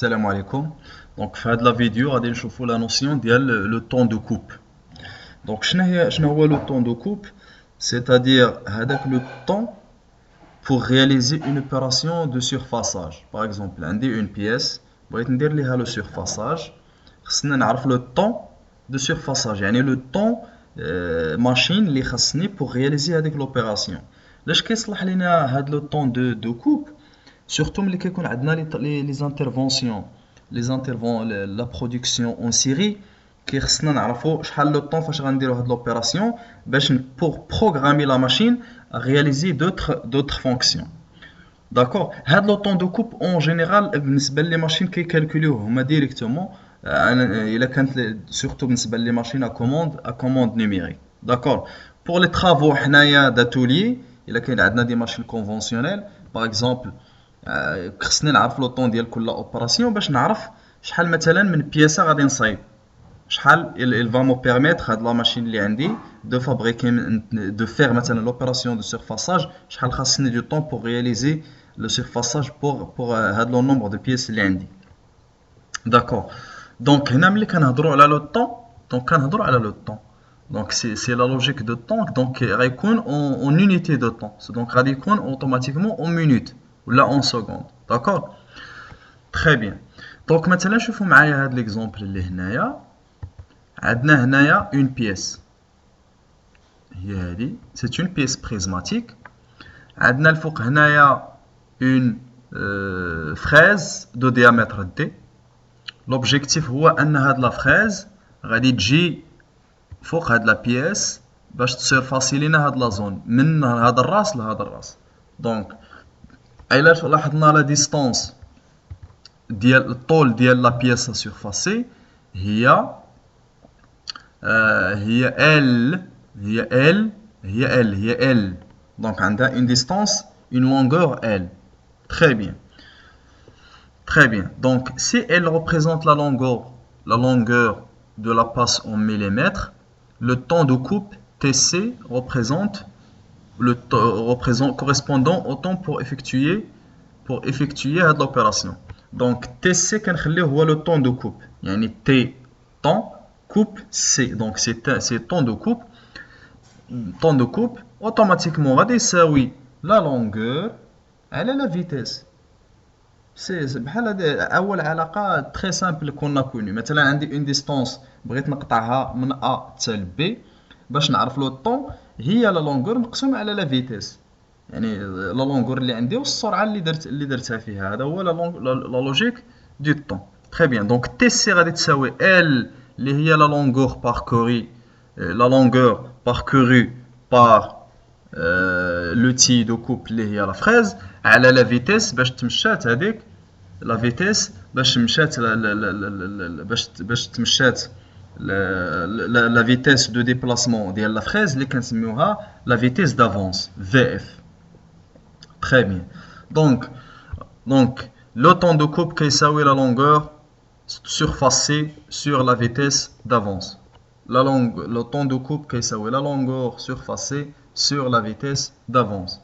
Salam alaikum. Donc, في هذه la vidéo غادي نشوفوا la notion ديال le temps de coupe. Donc, شنو هو le temps de coupe? C'est-à-dire هذاك le temps pour réaliser une opération de surfaçage. Par exemple, عندي une pièce بغيت ندير ليها le surfaçage. خصنا نعرف le temps de surfaçage, يعني le temps machine اللي خصني pour réaliser هذيك l'opération. لاش كيصلح لينا هذا le temps de coupe? Surtout ملي كيكون عندنا les interventions la production en série كي خصنا نعرفوا شحال لو طون فاش غنديروا هاد l'opération باش pour programmer la machine à réaliser d'autres fonctions. D'accord. هاد لو طون دو كوب en général بالنسبه لي ماشين كيكالكوليوه هما ديريكتومون الا كانت surtout بالنسبه لي ماشين à commande numérique. D'accord. Pour les travaux حنايا d'atelier الا كاين عندنا دي ماشين conventionnelles par exemple خصني نعرف لو طون ديال كل اوبيراسيون باش نعرف شحال مثلا من بياسه غادي نصايب شحال il va me permettre هاد لا ماشين اللي عندي دو فابريكي دو فير مثلا لوبيراسيون دو سيرفاساج شحال خاصني دو طون pour réaliser le surfaçage pour هاد لو نومبر دو بياس اللي عندي. داكور. دونك هنا ملي كنهضروا على لو طون دونك كنهضروا على لو طون دونك سي لا لوجيك دو طون دونك غيكون اون unité دو طون دونك غادي يكون اوتوماتيكمون اون مينوت ولا اون سكوند. داكور. تري بيان. دونك مثلا شوفوا معايا هاد ليكزومبل اللي هنايا عندنا هنايا اون بيس هي هادي سي اون بيس بريزماتيك عندنا الفوق هنايا اون فريز دو ديامتر دي. لوبجيكتيف هو ان هاد لا فريز غادي تجي فوق هاد لا بيس باش تسيرفاسي لينا هاد لا زون من هاد الراس لهاد الراس. دونك الا لاحظنا لا ديستانس ديال الطول ديال لا بيس سيرفاسي هي ال دونك عندها une distance une longueur L. Très bien. Très bien. Donc si elle représente la longueur de la passe en millimètres, le temps de coupe TC représente correspondant au temps pour effectuer l'opération. Donc TC كنخليه هو le temps de coupe. يعني T temps coupe C. Donc c'est temps de coupe. Temps de coupe automatiquement غادي يساوي la longueur على la vitesse. سي بحال هذا اول علاقه تري سامبل كنا كوني مثلا عندي اون ديستانس بغيت نقطعها من ا حتى ل بي باش نعرف لو طون هي لا لونغور مقسوم على لا فيتيس يعني لا لونغور اللي عندي والسرعه اللي درتها فيها هذا هو لا لوجيك دو طون. تري بيان. دونك تي سي غادي تساوي ال اللي هي لا لونغور باركوري لا لونغور باركوري بار لوتي دو كوب اللي هي لا فريز على لا فيتيس باش تمشات هذيك لا فيتيس باش مشات باش تمشات لا فيتيس دو ديبلاسمون ديال لا فريز اللي كنسميوها لا فيتيس دافونس في اف. تري بيان. دونك لو طون دو كوب كيساوي لا لونغور surfacée sur la vitesse d'avance. Le temps de coupe كيساوي la longueur surfacée sur la vitesse d'avance.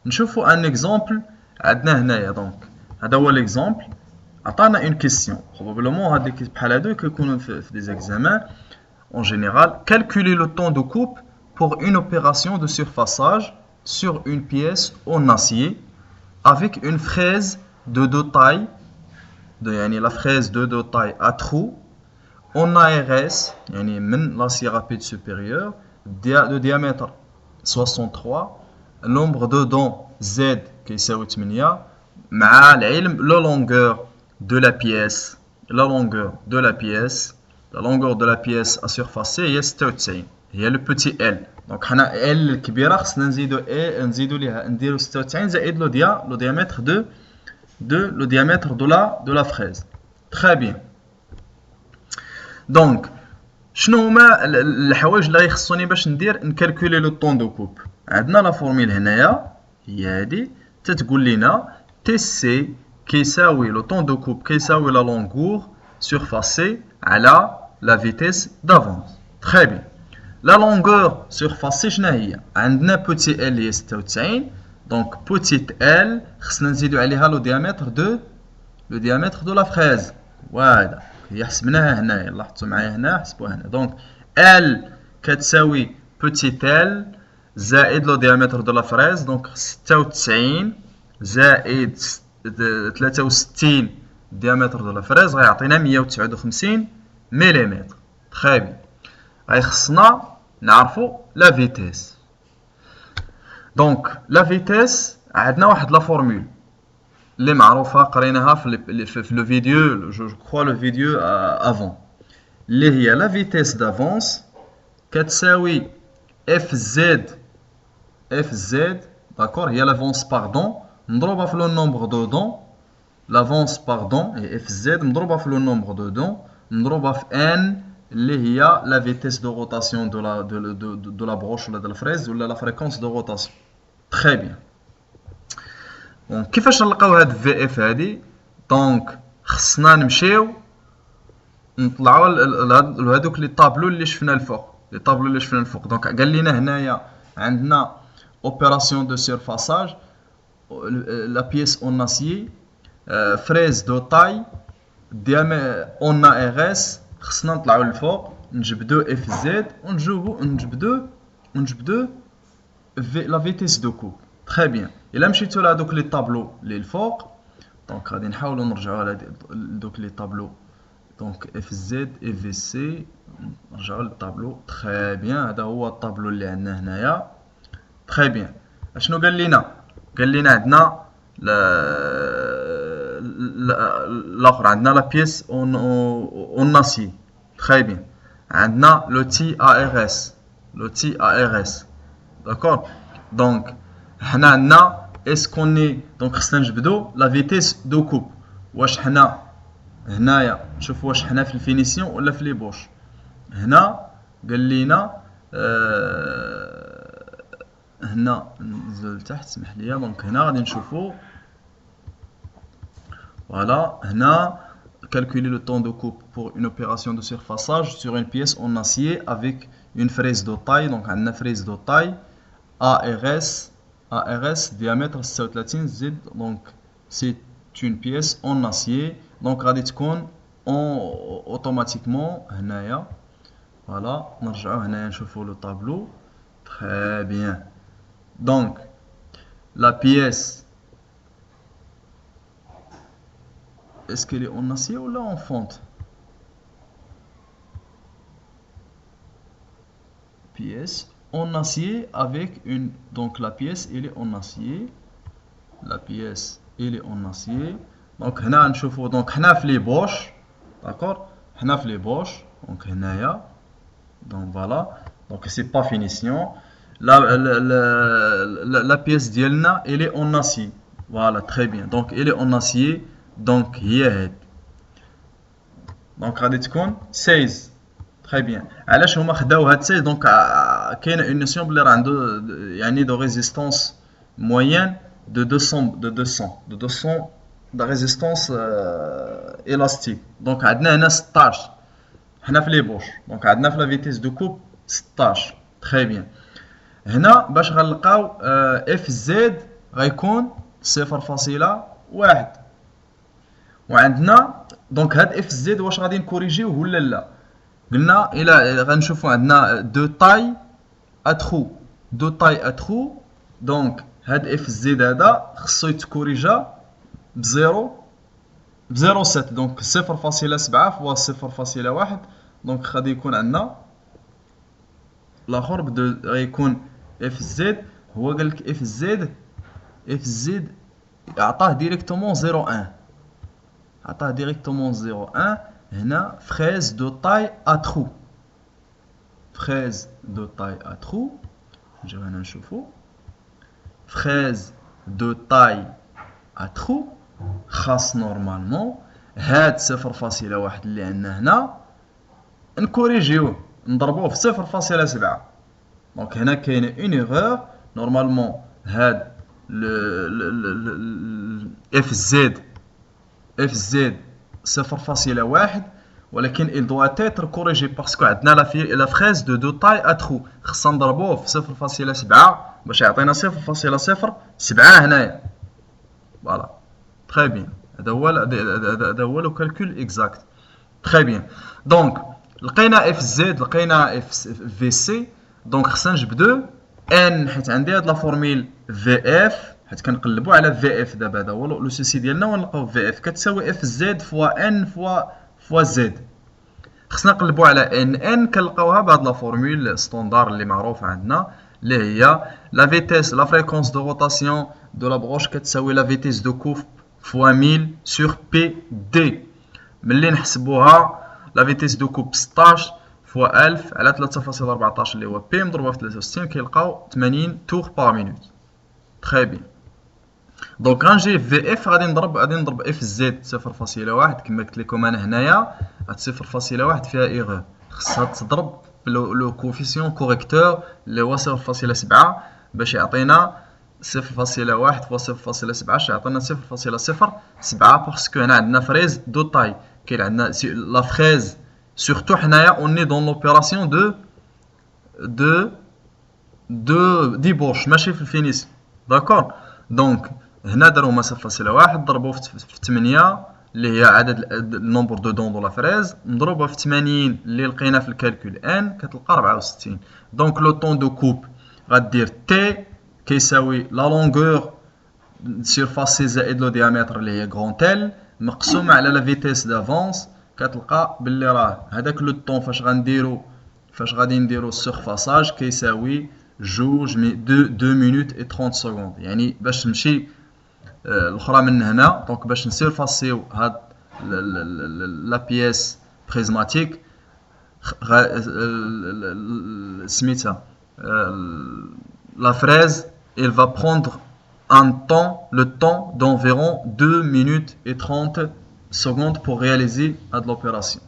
نشوفوا ان اكزامبل عندنا هنايا. دونك هذا هو ليكزامبل عطانا اون كيسيون بروبابلومون هاد لي بحال هادو كيكونوا في دي زيكزامان en général. Calculer le temps de coupe pour une opération de surfaçage sur une pièce en acier avec une fraise de deux tailles يعني la fraise de deux tailles à trous en ARS يعني من l'acier rapide supérieur de diamètre 63 nombre de dents Z كيساوي 8 مع العلم la longueur de la pièce à surfacer هي 96 هي le petit L. دونك حنا L الكبيره خصنا نزيدو ليها نديرو 96 زائد لو diamètre de la fraise. Très bien. Donc شنو هما الحوايج اللي غيخصوني باش نكالكولي لو طون دو كوب؟ عندنا لا فورميل هنايا هي هادي تتقول لنا تي سي كيساوي لو طون دو كوب كيساوي لا لونغور سيرفاسي على لا فيتيس دافونس. تري بيان. لا لونغور سيرفاسي شنو هي؟ عندنا بوتي ال هي 96 دونك بوتيت ال خصنا نزيدو عليها لو ديامتر le diamètre de la fraise. Voilà. هي حسبناها هنايا، لاحظتوا معايا هنا حسبوها هنا. Donc L كتساوي petit L زائد لو diamètre de la fraise. Donc 96 زائد 63 diamètre de la fraise غيعطينا 159 ملم. Très bien. غيخصنا نعرفوا لا فيتيس. دونك لا فيتيس عندنا واحد لا فورمول اللي معروفه قريناها في لو فيديو، جو كخوا لو فيديو افون، اللي هي لا فيتيس دافونس كتساوي اف زد داكور، هي لافونس باردون مضروبه في لو نومبر دو دون، لافونس باردون هي اف زد مضروبه في لو نومبر دو دون مضروبه في ان اللي هي لا فيتيس دو روتاسيون دو لا بروش ولا دو لا فريز ولا لا فريكونس دو روتاسيون. تري بيان. دونك كيفاش نلقاو هاد في اف هادي؟ دونك خصنا نمشيو نطلعوا لهادوك لي طابلو اللي شفنا الفوق، دونك قال لنا هنايا عندنا اوبيراسيون دو سيرفاساج، لا بيس اون اسيي، فريز دو تاي، ديامي اون ار اس. خصنا نطلعوا للفوق نجبدو اف زد ونجبدو لا فيتيس دو كوب. تري بيان. الا مشيتو لهادوك لي طابلو اللي الفوق، دونك غادي نحاولوا نرجعوا على دوك لي طابلو. دونك اف زد اف في سي، نرجعوا للطابلو. تري بيان. هذا هو الطابلو اللي عندنا هنايا. تري بيان. اشنو قال لنا؟ قال لنا عندنا الاخر، عندنا لا بيس اون ناسي. تري بيان. عندنا لو تي ا ار اس، داكور. دونك حنا عندنا اسكوني، دونك خصنا نجبدو لا فيتيس دو كوب. واش حنا هنايا نشوف واش حنا في الفينيسيون ولا في لي بوش. هنا قال لينا هنا ننزل لتحت، سمح لي. دونك هنا غادي نشوفو فوالا، هنا calculer le temps de coupe pour une opération de surfaçage sur une pièce en acier avec une fraise de taille. Donc عندنا fraise de taille ARS diamètre 36 Z. Donc c'est une pièce en acier. Donc غادي تكون automatiquement هنايا. فوالا نرجعو هنايا نشوفو لو طابلو. Très bien. Donc la pièce, est-ce qu'elle est en acier ou là en fonte? Pièce en acier avec une, donc la pièce elle est en acier, la pièce elle est en acier. Donc هنا نشوفو دونك حنا في لي بوش، داكور، حنا في لي بوش. دونك هنايا دونك فوالا، دونك سي با فينيسيون. la pièce ديالنا elle est en acier. Voilà, très bien. Donc elle est en acier. دونك هي هاد، دونك غادي تكون 16. تري بيان. علاش هما خداو هاد 16؟ دونك كاينه اون نوسيون بلي راه عنده يعني دو ريزيستونس موين دو 200 دا ريزيستونس الاستيك. دونك عندنا هنا 16 حنا في لي بوش. دونك عندنا في لا فيتيس دو كوب 16. تري بيان. هنا باش غنلقاو اف زد غيكون 0.1. وعندنا دونك هاد اف زد واش غادي نكوريجيوه ولا لا؟ قلنا الى غنشوفوا عندنا دو تاي ا ترو. دونك هاد اف زد هذا خصو يتكوريجا ب 0.7. دونك 0.7 فوا 0.1. دونك غادي يكون عندنا الاخر غيكون اف زد. هو قال لك اف زد عطاه ديريكتومون 0.1. عطاه ديريكتومون 0.1. هنا fraise de taille à trou. fraise de taille à trou. نجيو هنا نشوفو fraise de taille à trou. خاص نورمالمون هاد 0.1 اللي عندنا هنا نكوريجيوه نضربوه في 0.7. دونك هنا كاينه اون ايغور. نورمالمون هاد اف زد 0.1 ولكن il doit être corrigé parce que عندنا لا fraise de deux tailles à trou. خصنا نضربوه في 0.7 باش يعطينا 0.07 هنايا. فوالا. تري بيان. هذا هو لو كالكول اكزاكت. تري بيان. دونك لقينا اف زد، لقينا اف في سي. دونك خصنا نجبدو ان، حيت عندي هاد لا فورميل في اف، حيت كنقلبوا على في اف دابا. هذا هو لو سوسي ديالنا، ونلقاو في اف كتساوي اف زد فوا ان فوا زد. خصنا نقلبوا على ان كنلقاوها بهاد لا فورمول ستاندار اللي معروفه عندنا، اللي هي لا فيتيس لا فريكونس دو روتاسيون دو لا بروش كتساوي لا فيتيس دو كوب فوا 1000 سور بي دي. ملي نحسبوها لا فيتيس دو كوب 16 فوا 1000 على 3.14 اللي هو بي مضروبه في 63 كيلقاو 80 تور بار مينوت. تري بيان. دونك غنجي في اف غادي نضرب اف زد 0.1 كما قلت لكم انا هنايا. هاد 0.1 فيها ايغور، خصها تضرب لو كوفيسيون كوريكتور اللي هو 0.7 باش يعطينا 0.1 فوا 0.7 يعطينا 0.07 باسكو هنا عندنا فريز دو طاي. كاين عندنا لا فريز سورتو حنايا اوني دون لوبيراسيون دو ديبوش ماشي في الفينيس. داكور. دونك هنا دارو هما 0.1 ضربوه في 8 اللي هي عدد النومبر دو دون دو لا فريز، مضروبه في 80 اللي لقينا في الكالكول ان كتلقى 64. دونك لو طون دو كوب غدير تي كيساوي لا لونغور سيرفاس سي زائد لو ديامتر اللي هي غران ال مقسومه على لا فيتيس دافونس. كتلقى باللي راه هذاك لو طون فاش غادي نديرو السيرفاساج كيساوي 2 مينوت و 30 سكوند. يعني باش نمشي الاخرى من هنا، دونك باش نسيرفاسيو هاد لا بياس بريزماتيك سميتها la fraise, elle va prendre le temps d'environ 2 minutes et 30 secondes pour réaliser l'opération.